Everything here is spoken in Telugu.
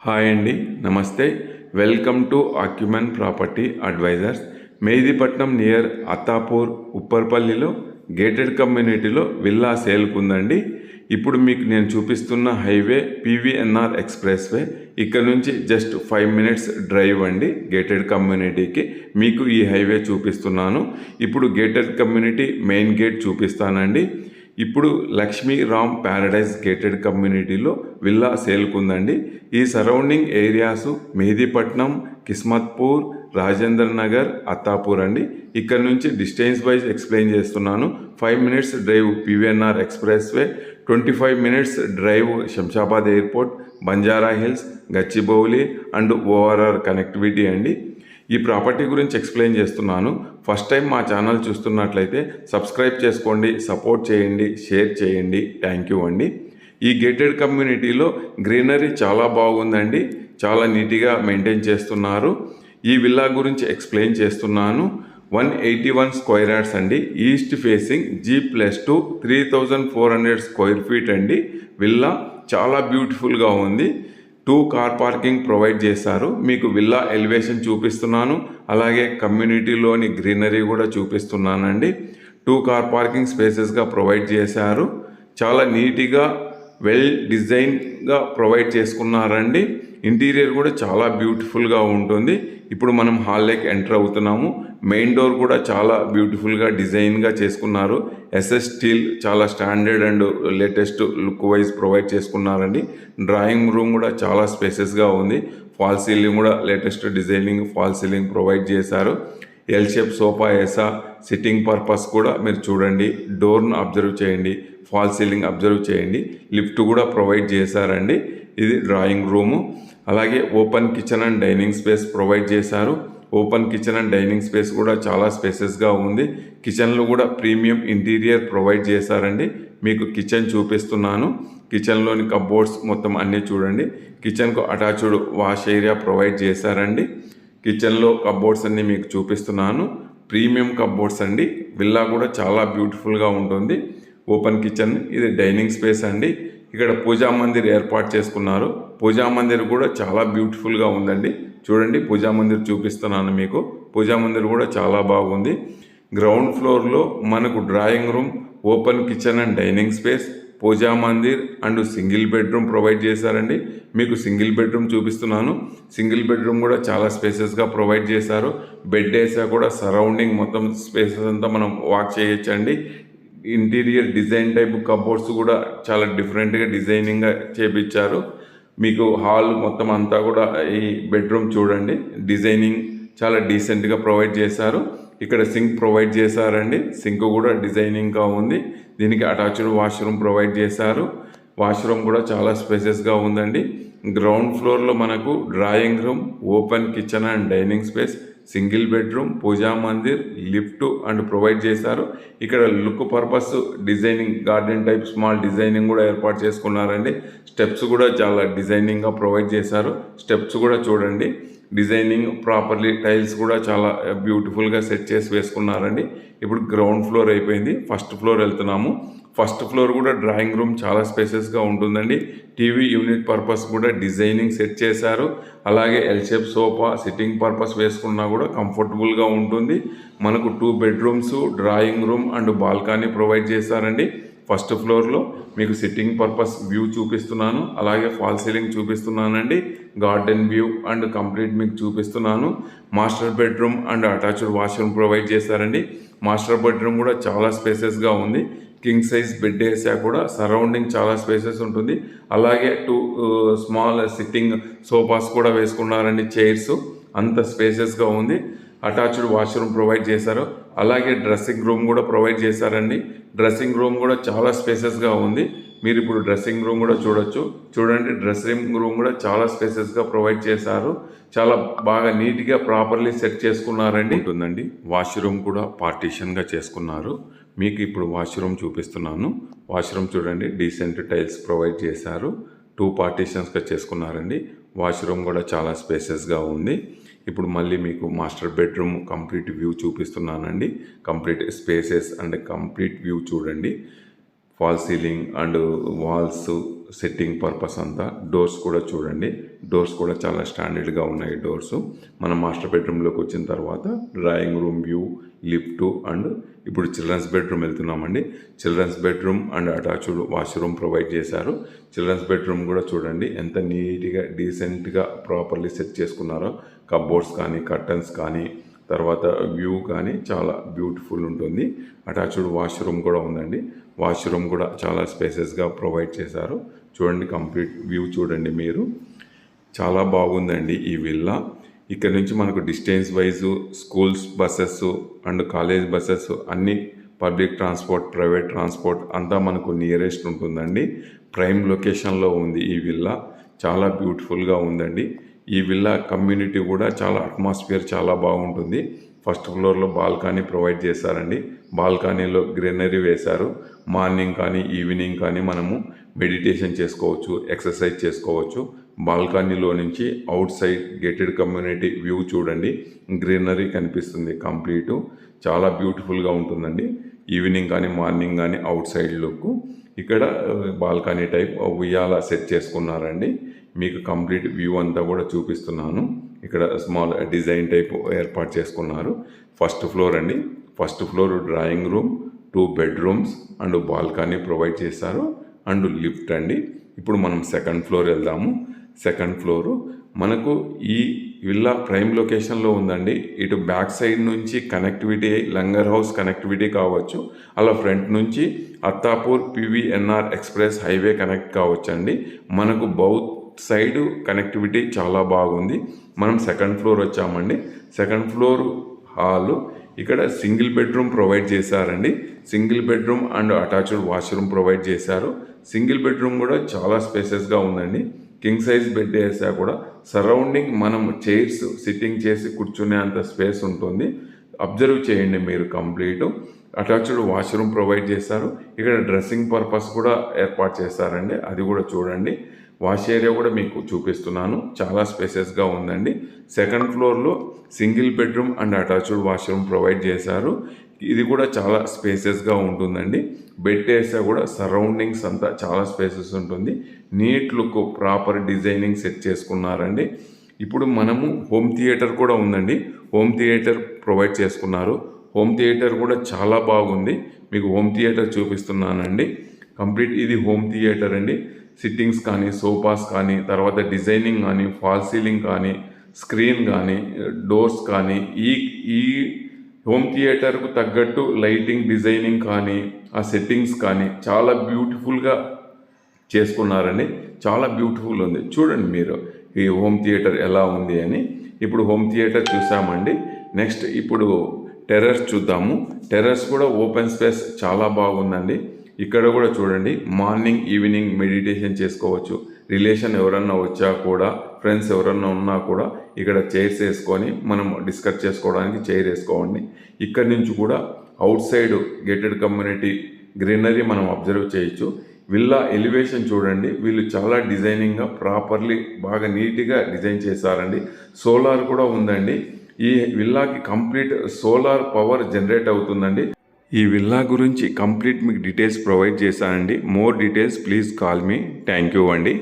హాయ్ అండి, నమస్తే. Welcome to acumen property advisors. Mehdipatnam near Attapur ఉప్పర్పల్లిలో గేటెడ్ కమ్యూనిటీలో విల్లా సేల్కుందండి. ఇప్పుడు మీకు నేను చూపిస్తున్న హైవే పివిఎన్ఆర్ ఎక్స్ప్రెస్ వే. ఇక్కడ నుంచి జస్ట్ 5 మినిట్స్ డ్రైవ్ అండి గేటెడ్ కమ్యూనిటీకి. మీకు ఈ హైవే చూపిస్తున్నాను. ఇప్పుడు గేటెడ్ కమ్యూనిటీ మెయిన్ గేట్ చూపిస్తానండి. ఇప్పుడు లక్ష్మీ రామ్ ప్యారడైజ్ గేటెడ్ కమ్యూనిటీలో విల్లా సేల్కుందండి. ఈ సరౌండింగ్ ఏరియాస్ మెహిదీపట్నం, కిస్మత్పూర్, రాజేంద్ర నగర్, అత్తాపూర్ అండి. ఇక్కడ నుంచి డిస్టెన్స్ వైజ్ ఎక్స్ప్లెయిన్ చేస్తున్నాను. 5 minutes drive PVNR express way, 25 minutes drive Shamshabad airport, Banjara hills, Gachibowli and ORR connectivity అండి. ఈ ప్రాపర్టీ గురించి ఎక్స్ప్లెయిన్ చేస్తున్నాను. ఫస్ట్ టైం మా ఛానల్ చూస్తున్నట్లయితే సబ్స్క్రైబ్ చేసుకోండి, సపోర్ట్ చేయండి, షేర్ చేయండి. థ్యాంక్ యూ అండి. ఈ గేటెడ్ కమ్యూనిటీలో గ్రీనరీ చాలా బాగుందండి, చాలా నీట్గా మెయింటైన్ చేస్తున్నారు. ఈ విల్లా గురించి ఎక్స్ప్లెయిన్ చేస్తున్నాను. 181 స్క్వేర్ యార్డ్స్ అండి. East facing G+2 3400 square feet అండి. విల్లా చాలా బ్యూటిఫుల్గా ఉంది. 2 కార్ పార్కింగ్ ప్రొవైడ్ చేశారు. మీకు విల్లా ఎలివేషన్ చూపిస్తున్నాను, అలాగే కమ్యూనిటీలోని గ్రీనరీ కూడా చూపిస్తున్నానండి. 2 కార్ పార్కింగ్ స్పేసెస్గా ప్రొవైడ్ చేశారు. చాలా నీట్గా వెల్ డిజైన్గా ప్రొవైడ్ చేసుకున్నారండి. ఇంటీరియర్ కూడా చాలా బ్యూటిఫుల్గా ఉంటుంది. ఇప్పుడు మనం హాల్లోకి ఎంటర్ అవుతున్నాము. మెయిన్ డోర్ కూడా చాలా బ్యూటిఫుల్గా డిజైన్గా చేసుకున్నారు. ఎస్ఎస్ స్టీల్ చాలా standard and latest look wise provide చేసుకున్నారండి. డ్రాయింగ్ రూమ్ కూడా చాలా స్పేసెస్గా ఉంది. ఫాల్ సీలింగ్ కూడా latest designing fall ceiling provide చేశారు. ఎల్ షేప్ సోఫా వేసా, సిట్టింగ్ పర్పస్ కూడా మీరు చూడండి. డోర్ను అబ్జర్వ్ చేయండి, ఫాల్ సీలింగ్ అబ్జర్వ్ చేయండి. లిఫ్ట్ కూడా ప్రొవైడ్ చేశారండి. ఇది డ్రాయింగ్ రూము. అలాగే open kitchen and dining space provide చేశారు. Open kitchen and dining space కూడా చాలా స్పేసెస్గా ఉంది. కిచెన్లో కూడా ప్రీమియం ఇంటీరియర్ ప్రొవైడ్ చేశారండి. మీకు కిచెన్ చూపిస్తున్నాను. కిచెన్లోని కబోర్డ్స్ మొత్తం అన్నీ చూడండి. కిచెన్కు అటాచ్డ్ వాష్ ఏరియా ప్రొవైడ్ చేశారండి. కిచెన్లో కబోర్డ్స్ అన్నీ మీకు చూపిస్తున్నాను. ప్రీమియం కబోర్డ్స్ అండి. విల్లా కూడా చాలా బ్యూటిఫుల్గా ఉంటుంది. ఓపెన్ కిచెన్, ఇది డైనింగ్ స్పేస్ అండి. ఇక్కడ పూజా మందిర్ ఏర్పాటు చేసుకున్నారు. పూజా మందిర్ కూడా చాలా బ్యూటిఫుల్గా ఉందండి. చూడండి, పూజా మందిర్ చూపిస్తున్నాను మీకు. పూజా మందిర్ కూడా చాలా బాగుంది. గ్రౌండ్ ఫ్లోర్లో మనకు drawing room, open kitchen and dining space, puja mandir and single bedroom provide చేశారండి. మీకు సింగిల్ బెడ్రూమ్ చూపిస్తున్నాను. సింగిల్ బెడ్రూమ్ కూడా చాలా స్పేసెస్గా ప్రొవైడ్ చేశారు. బెడ్ వేసా కూడా సరౌండింగ్ మొత్తం స్పేసెస్ అంతా మనం వాక్ చేయొచ్చండి. ఇంటీరియర్ డిజైన్ టైప్ కబోర్డ్స్ కూడా చాలా డిఫరెంట్గా డిజైనింగ్గా చేపించారు. మీకు హాల్ మొత్తం అంతా కూడా ఈ బెడ్రూమ్ చూడండి, డిజైనింగ్ చాలా డీసెంట్గా ప్రొవైడ్ చేశారు. ఇక్కడ సింక్ ప్రొవైడ్ చేశారండి. సింక్ కూడా డిజైనింగ్గా ఉంది. దీనికి అటాచ్డ్ వాష్రూమ్ ప్రొవైడ్ చేశారు. వాష్రూమ్ కూడా చాలా స్పేసెస్గా ఉందండి. గ్రౌండ్ ఫ్లోర్లో మనకు drawing room, open kitchen and dining space, single bedroom, puja mandir, lift and provide చేశారు. ఇక్కడ look purpose designing garden type small designing కూడా ఏర్పాటు చేసుకున్నారండి. స్టెప్స్ కూడా చాలా డిజైనింగ్గా ప్రొవైడ్ చేశారు. స్టెప్స్ కూడా చూడండి, డిజైనింగ్ ప్రాపర్లీ, టైల్స్ కూడా చాలా బ్యూటిఫుల్గా సెట్ చేసి వేసుకున్నారండి. ఇప్పుడు గ్రౌండ్ ఫ్లోర్ అయిపోయింది, ఫస్ట్ ఫ్లోర్ వెళ్తున్నాము. ఫస్ట్ ఫ్లోర్ కూడా డ్రాయింగ్ రూమ్ చాలా స్పేసెస్గా ఉంటుందండి. టీవీ యూనిట్ పర్పస్ కూడా డిజైనింగ్ సెట్ చేశారు. అలాగే L shape sofa sitting purpose వేసుకున్నా కూడా కంఫర్టబుల్గా ఉంటుంది. మనకు 2 bedrooms, drawing room and balcony provide చేశారండి. ఫస్ట్ ఫ్లోర్లో మీకు సిట్టింగ్ పర్పస్ వ్యూ చూపిస్తున్నాను, అలాగే ఫాల్ సీలింగ్ చూపిస్తున్నానండి. గార్డెన్ వ్యూ అండ్ కంప్లీట్ మీకు చూపిస్తున్నాను. Master bedroom and attached washroom provide చేశారండి. మాస్టర్ బెడ్రూమ్ కూడా చాలా స్పేసెస్గా ఉంది. కింగ్ సైజ్ బెడ్ వేసా కూడా సరౌండింగ్ చాలా స్పేసెస్ ఉంటుంది. అలాగే 2 స్మాల్ సిట్టింగ్ సోఫాస్ కూడా వేసుకున్నారండి. చైర్స్ అంత స్పేసెస్గా ఉంది. అటాచ్డ్ వాష్రూమ్ ప్రొవైడ్ చేశారు. అలాగే డ్రెస్సింగ్ రూమ్ కూడా ప్రొవైడ్ చేశారండి. డ్రెస్సింగ్ రూమ్ కూడా చాలా స్పేసెస్గా ఉంది. మీరు ఇప్పుడు డ్రెస్సింగ్ రూమ్ కూడా చూడొచ్చు. చూడండి, డ్రెస్సింగ్ రూమ్ కూడా చాలా స్పేసెస్గా ప్రొవైడ్ చేశారు. చాలా బాగా నీట్గా ప్రాపర్లీ సెట్ చేసుకున్నారండి ఉంటుందండి. వాష్రూమ్ కూడా పార్టీషన్గా చేసుకున్నారు. మీకు ఇప్పుడు వాష్రూమ్ చూపిస్తున్నాను. వాష్రూమ్ చూడండి, డీసెంట్ టైల్స్ ప్రొవైడ్ చేశారు. 2 పార్టీషన్స్గా చేసుకున్నారండి. వాష్రూమ్ కూడా చాలా స్పేసెస్గా ఉంది. ఇప్పుడు మళ్ళీ మీకు మాస్టర్ బెడ్రూమ్ కంప్లీట్ వ్యూ చూపిస్తున్నానండి. Complete spaces and complete view చూడండి. Fall ceiling and walls, setting purpose అంతా. డోర్స్ కూడా చూడండి, డోర్స్ కూడా చాలా స్టాండర్డ్గా ఉన్నాయి డోర్స్. మనం మాస్టర్ బెడ్రూమ్లోకి వచ్చిన తర్వాత drawing room view, lift and ఇప్పుడు చిల్డ్రన్స్ బెడ్రూమ్ వెళ్తున్నామండి. Children's bedroom and attached washroom provide చేశారు. చిల్డ్రన్స్ బెడ్రూమ్ కూడా చూడండి ఎంత నీట్గా డీసెంట్గా ప్రాపర్లీ సెట్ చేసుకున్నారో. కబోర్డ్స్ కానీ కర్టన్స్ కానీ తర్వాత వ్యూ కానీ చాలా బ్యూటిఫుల్ ఉంటుంది. అటాచ్డ్ వాష్రూమ్ కూడా ఉందండి. వాష్రూమ్ కూడా చాలా స్పేసెస్గా ప్రొవైడ్ చేశారు. చూడండి కంప్లీట్ వ్యూ చూడండి మీరు. చాలా బాగుందండి ఈ విల్లా. ఇక్కడ నుంచి మనకు distance wise schools buses and college buses అన్ని పబ్లిక్ ట్రాన్స్పోర్ట్, ప్రైవేట్ ట్రాన్స్పోర్ట్ అంతా మనకు నియరెస్ట్ ఉంటుందండి. ప్రైమ్ లొకేషన్లో ఉంది ఈ విల్లా. చాలా బ్యూటిఫుల్గా ఉందండి. ఈ విల్లా కమ్యూనిటీ కూడా చాలా అట్మాస్ఫియర్ చాలా బాగుంటుంది. ఫస్ట్ ఫ్లోర్లో బాల్కనీ ప్రొవైడ్ చేశారండి. బాల్కనీలో గ్రీనరీ వేశారు. మార్నింగ్ కానీ ఈవినింగ్ కానీ మనము మెడిటేషన్ చేసుకోవచ్చు, ఎక్సర్సైజ్ చేసుకోవచ్చు. బాల్కనీలో నుంచి out side gated community view చూడండి. గ్రీనరీ కనిపిస్తుంది కంప్లీటు. చాలా బ్యూటిఫుల్గా ఉంటుందండి. ఈవినింగ్ కానీ మార్నింగ్ కానీ అవుట్ సైడ్ లుక్. ఇక్కడ బాల్కనీ టైప్ ఉయ్యాల సెట్ చేసుకున్నారండి. మీకు కంప్లీట్ వ్యూ అంతా కూడా చూపిస్తున్నాను. ఇక్కడ స్మాల్ డిజైన్ టైప్ ఏర్పాటు చేసుకున్నారు. ఫస్ట్ ఫ్లోర్ అండి. First floor drawing room, 2 bedrooms and balcony provide చేశారు అండ్ లిఫ్ట్ అండి. ఇప్పుడు మనం సెకండ్ ఫ్లోర్ వెళ్దాము. సెకండ్ ఫ్లోరు మనకు ఈ విల్లా ప్రైమ్ లొకేషన్లో ఉందండి. ఇటు బ్యాక్ సైడ్ నుంచి కనెక్టివిటీ లంగర్ హౌస్ కనెక్టివిటీ కావచ్చు, అలా ఫ్రంట్ నుంచి Attapur PVNR express highway connect కావచ్చండి. మనకు బౌత్ సైడ్ కనెక్టివిటీ చాలా బాగుంది. మనం సెకండ్ ఫ్లోర్ వచ్చామండి. Second floor hall. ఇక్కడ సింగిల్ బెడ్రూమ్ ప్రొవైడ్ చేశారండి. Single bedroom and attached washroom provide చేశారు. సింగిల్ బెడ్రూమ్ కూడా చాలా స్పేసెస్గా ఉందండి. కింగ్ సైజ్ బెడ్ వేసా కూడా సరౌండింగ్ మనం చైర్స్ సిట్టింగ్ చేసి కూర్చునే అంత స్పేస్ ఉంటుంది. అబ్జర్వ్ చేయండి మీరు కంప్లీట్. అటాచ్డ్ వాష్రూమ్ ప్రొవైడ్ చేశారు. ఇక్కడ డ్రెస్సింగ్ పర్పస్ కూడా ఏర్పాటు చేశారండి. అది కూడా చూడండి. వాష్ ఏరియా కూడా మీకు చూపిస్తున్నాను. చాలా స్పేసెస్గా ఉందండి. సెకండ్ ఫ్లోర్లో single bedroom and attached washroom provide చేశారు. ఇది కూడా చాలా స్పేసెస్గా ఉంటుందండి. బెడ్ వేసా కూడా సరౌండింగ్స్ అంతా చాలా స్పేసెస్ ఉంటుంది. Neat look proper designing set చేసుకున్నారండి. ఇప్పుడు మనము హోమ్ థియేటర్ కూడా ఉందండి. హోమ్ థియేటర్ ప్రొవైడ్ చేసుకున్నారు. హోమ్ థియేటర్ కూడా చాలా బాగుంది. మీకు హోమ్ థియేటర్ చూపిస్తున్నానండి. కంప్లీట్ ఇది హోమ్ థియేటర్ అండి. సిట్టింగ్స్ కానీ సోఫాస్ కానీ తర్వాత డిజైనింగ్ కానీ ఫాల్ సీలింగ్ కానీ స్క్రీన్ కానీ డోర్స్ కానీ ఈ హోమ్ థియేటర్కు తగ్గట్టు లైటింగ్ డిజైనింగ్ కానీ ఆ సెట్టింగ్స్ కానీ చాలా బ్యూటిఫుల్గా చేసుకున్నారండి. చాలా బ్యూటిఫుల్ ఉంది. చూడండి మీరు ఈ హోమ్ థియేటర్ ఎలా ఉంది అని. ఇప్పుడు హోమ్ థియేటర్ చూసామండి. నెక్స్ట్ ఇప్పుడు టెర్రస్ చూద్దాము. టెర్రస్ కూడా ఓపెన్ స్పేస్ చాలా బాగుందండి. ఇక్కడ కూడా చూడండి మార్నింగ్ ఈవినింగ్ మెడిటేషన్ చేసుకోవచ్చు. రిలేషన్ ఎవరన్నా వచ్చా కూడా ఫ్రెండ్స్ ఎవరన్నా ఉన్నా కూడా ఇక్కడ చైర్స్ వేసుకొని మనం డిస్కస్ చేసుకోవడానికి చైర్ వేసుకోండి. ఇక్కడ నుంచి కూడా out side gated community greenery మనం అబ్జర్వ్ చేయొచ్చు. విల్లా ఎలివేషన్ చూడండి. వీళ్ళు చాలా డిజైనింగ్గా ప్రాపర్లీ బాగా నీట్గా డిజైన్ చేశారండి. సోలార్ కూడా ఉందండి. ఈ విల్లాకి కంప్లీట్ సోలార్ పవర్ జనరేట్ అవుతుందండి. ఈ విల్లా గురించి కంప్లీట్ మీకు డీటెయిల్స్ ప్రొవైడ్ చేశానండి. More details please call me. Thank you అండి.